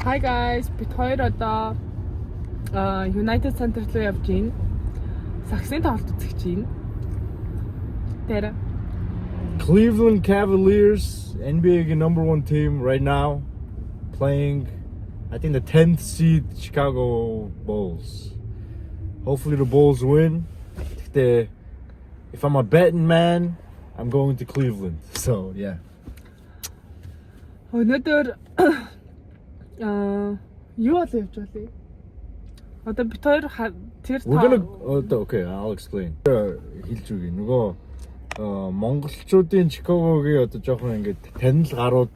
Hi guys, бид хоёр одоо United Center руу явж байна. Саксын тоглолт үзэж байна. Тэр Cleveland Cavaliers, NBA #1 team right now, playing, I think, the 10th seed Chicago Bulls. Hopefully the Bulls win. If I'm a betting man, I'm going to Cleveland. So yeah. өнөөдөр юу бол явж байна? Одоо бид хоёр тэр Okay, I'll explain. Хэлж үгүй. Нөгөө монголчуудын Чикагогийн одоо жоохон ингээд танил гарууд,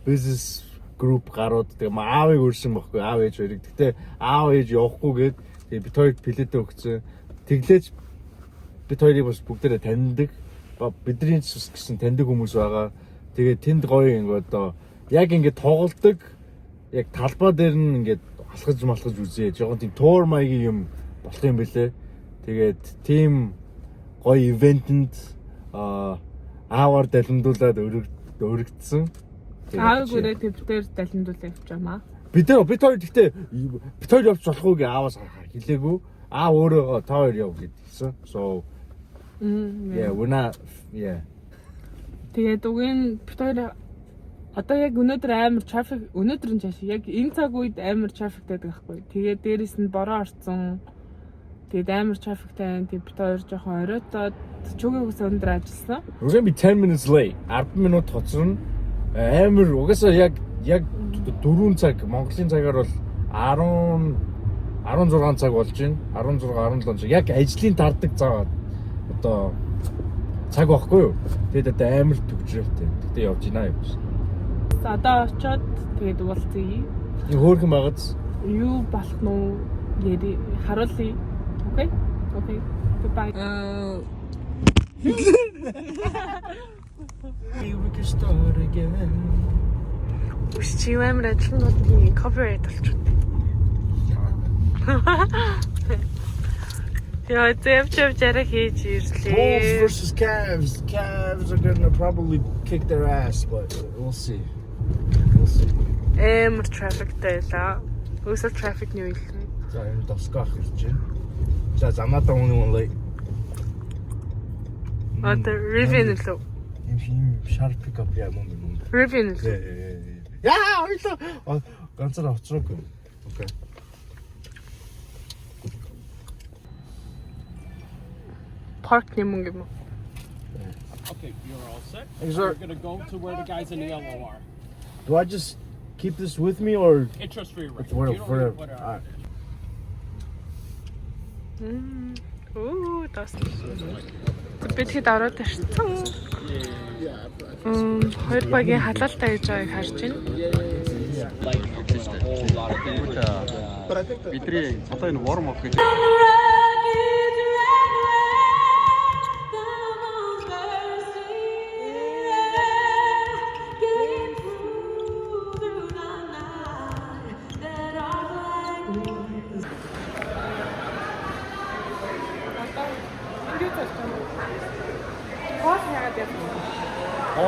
business group гарууд тэгээ аавыг өрсөн байхгүй, аав ээж хоёрыг. Гэтэ аав ээж явахгүйгээд тэгээ бид хоёрт билетээ өгсөн. Тэглээж бид хоёрыг бас бүгдээрээ таньдаг. Бидний гэсэн таньдаг хүмүүс байгаа. Тэгээ тэнд гоё ингээд одоо яг ингээд тоглолдог. Яг талбай дээр нь ингээд алхаж үзье. Жоохон тийм тур маягийн юм болох юм бэлээ. Тэгээд тийм гоё ивентэнд аавар далимдуулаад өргөдсөн. аав гүрээ төвдөр далимдуулаад явж байгаа маа. Бид хоёр гэхдээ бид хоёр явж болох уу гэ ааваас хэлээгүй. Аа өөрөө та хоёр яв гэдгийгсэн. So yeah, we're not Тэгээд үгийн бид хоёр одоо яг өнөөдөр амар traffic өнөөдөр нь чааш яг энэ цаг үед амар traffic байдаг байхгүй. Тэгээд дээрэс нь бороо орсон. Тэгээд амар traffic тань бид хоёр жоохон оройтоод чүгээгээс өндөр ажилласан. We're going to be 10 minutes late. 10 минут хоцорно. Амар угаасаа яг 4 цаг Монголын цагаар бол 16 цаг болж байна. 16 17 цаг. Яг ажлын тардаг цаа одоо цаг байхгүй юу? Тэгээд одоо амар төвчрэлтэй. Тэгтээ явж гинэ юм. Одоо очоод тэгээд уулзъя. Хөөрхөн багц. Юу болох нь яри харуулъя. Okay? Okay. Goodbye. We can start again. Үсчи амар ажлын copyright болчихно. Яа, зэвчэв жарах хийж ирлээ. Bulls versus Cavs. Cavs are gonna probably kick their ass, but we'll see. We'll see. Traffic байлаа. Өсөл traffic нь юу вэ? За энэ тосгоох гэж байна. За замаатаа үнэн лээ. Одоо review нэлээ. Ийм sharp pick up яа юм бэ? Review нэлээ. Яа, ойлоо. Ганцаар оцроогүй. Okay. Park нэмэн юм. Okay, you're all set. Yes, sir. We're gonna go to where the guys in the yellow are. Do I just keep this with me or Interest free rate. whatever? Whatever. Ooh, das. Бид хэд ороод ирсэн. Хоёр багийн халаалтай гэж байгааг харж байна. Бидний одоо энэ warm up гэж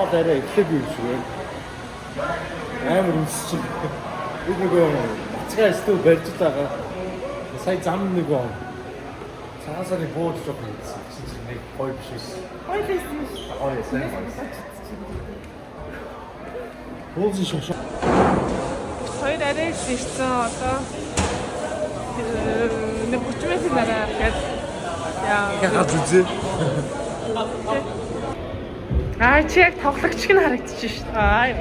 Дээрээ эхлэх юм шиг байна. Амар үсчин. Би нөгөө бацгаа стүү барьж байгаа. Сая зам нэг он. Цаасаар бууж жоох хийсэн. Чи нэг гоё биш үү? Гоё байсан. Гоё сайн. Бууж шошоо. Хоёр арай ирсэн одоо. Нэг 30 минут дараа гээд яа. үзээ. Чи яг тоглогч нь харагдчих шүү дээ.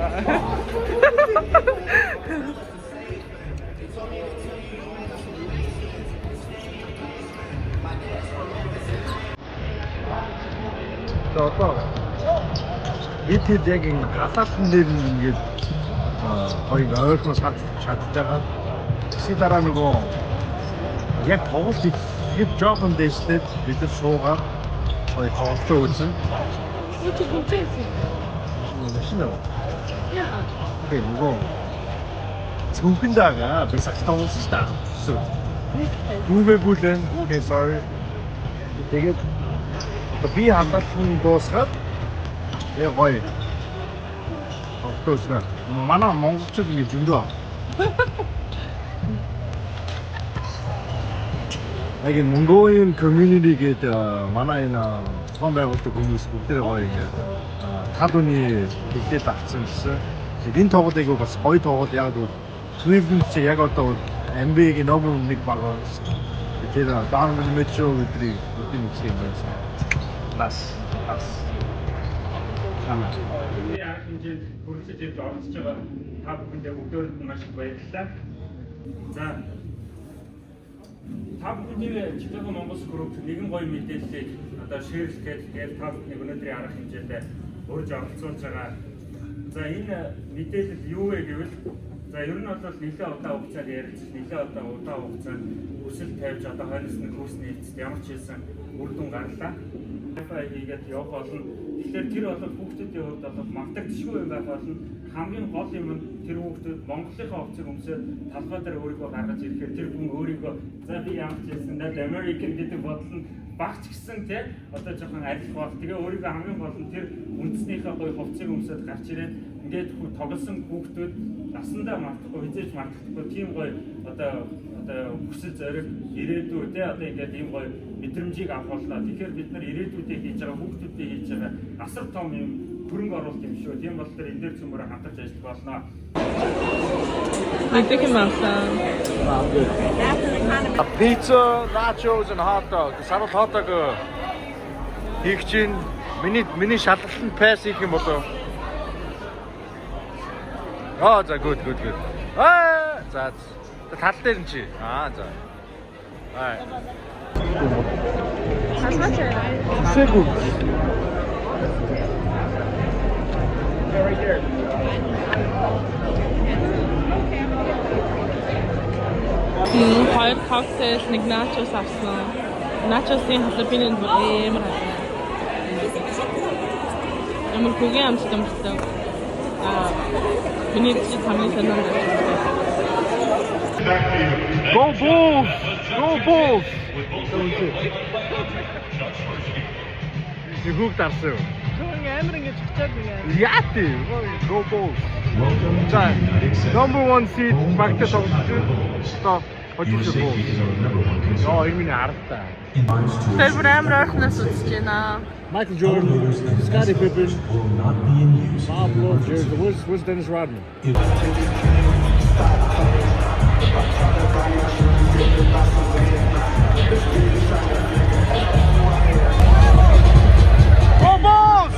Одоо бид хэд яг ингэ хасаалтан дээр ингээд хоёрын ойрхоос чадж байгаа. Тэсний дараа нөгөө яг тоглолт их жоохон дэжлээд бид суугаад хоёр тоглолтоо үзэн. Юу ч гүнзээ. Машина. Яа. Okay, нөгөө цүнхэн дагаа би сахтаа уулсан шүү дээ. Нүвэ бүлэн. Okay, sorry. Тэгээд би хаталсан дуусгаад гоё. Октоос манай монголчууд ингэ зөндөө яг энэ Mongolian community гэдэг манай энэ том байгууллага хүмүүс бүгдээ гоё ингээд тал үний хэлээд авсан гэсэн. Энэ тоглолт айгу бас гоё тоглолт яг бол Sweden чи яг одоо NBA-ийн номер 1 баг болсон. Тэр Donovan Mitchell өдрийг үгүй юм байсан. Нас. Самаа. Яг хэмжээнд хүрэлцэж ирж оролцож байгаа та бүхэндээ өдөрт маш их баярлалаа. За та бүхний Chicago Mongols Group нэгэн гоё мэдээллийг одоо шеэрлэхэд тэгээд та бүхний өнөөдрийн арга хэмжээндээ урьж оролцуулж байгаа. За энэ мэдээлэл юу вэ гэвэл за ер нь бол нэлээд удаан хугацаанд ярилцсан, нэлээд удаан хугацаанд өсөл тавьж одоо хойноос нь курс нээцэд ямар ч хэлсэн үр дүн гарлаа. Хийгээд явах болно. Тэгэхээр тэр бол хүүхдүүдийн хувьд бол мартагдчихгүй юм байх болно. Хамгийн гол юм нь тэр хүүхдүүд Монголынхаа хувцсыг өмсөд талбай дээр өөрийгөө гаргаж ирэхээр тэр хүн өөрийгөө за би ямар ч хэлсэн that American гэдэг бодол нь багч гисэн тий одоо жоохон арилах баг. Тэгээ өөрийгөө хамгийн гол нь тэр үндснийхээ гоё хувцсыг өмсөд гарч ирээд ингээд тоглосон хүүхдүүд насандаа мартахгүй хизээж мартахгүй тийм гоё одоо хүсэл зориг ирээдүй тий одоо ингээд ийм гоё мэдрэмжийг авах боллоо. Тэгэхээр бид нар ирээдүйдээ хийж байгаа хүүхдүүдэд хийж байгаа асар том юм хөрөнгө оруулалт юм шүү. Тийм болохоор энэ дээр цөмөрө хамтарч ажиллах болно. Мэдэх юм авсан. Pizza, nachos and hot dog. Сарал hot dog хийх чинь миний шалгалтанд пасс хийх юм болоо. За good. За тал дээр нь чи. За. Сегунд. Хоёр cocktail, нэг nachos авсан. Nachos-ийн халапино амар хайртай. Ямар хөгийн амттай амттай. Миний чи хамгийн санаа. Go Bulls! Go Bulls! Юу дарсан юу? Амар ингэж чичээд нэг. Яа тий. Go Bulls. За, number 1 seed багтаа тоглож байна. Хожиж Bulls. Энэ аргатай. Тэр бүр амар орхноос үзэж байна. Michael Jordan, Scottie Pippen, Pablo, where's Dennis Rodman? Go Bulls!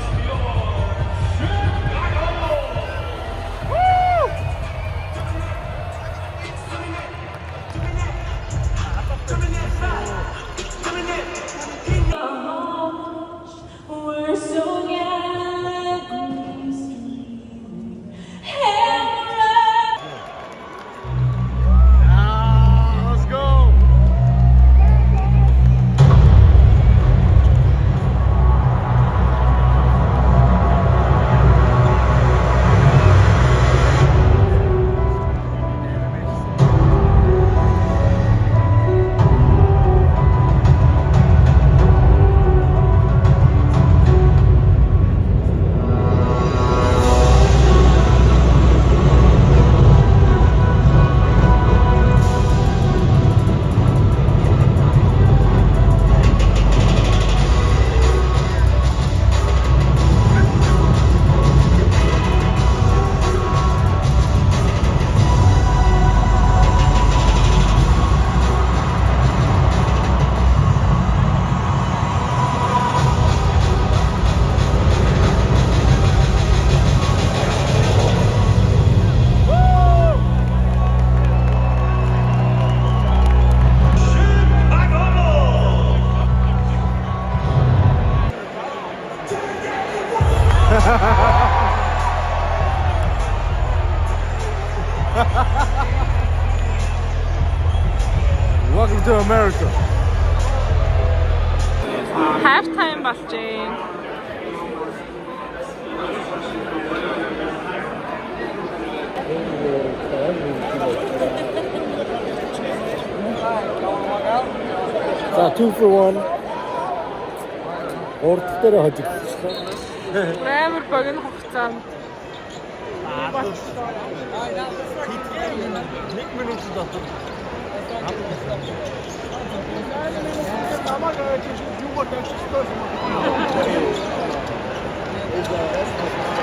We're so young. Let's go! Welcome to America. Halftime болж байна. За 2 for 1. Урд дээр хожигдчихлаа. Амар богино хугацаанд. Намайг чи юугаар тавьчих ёстой юм бэ?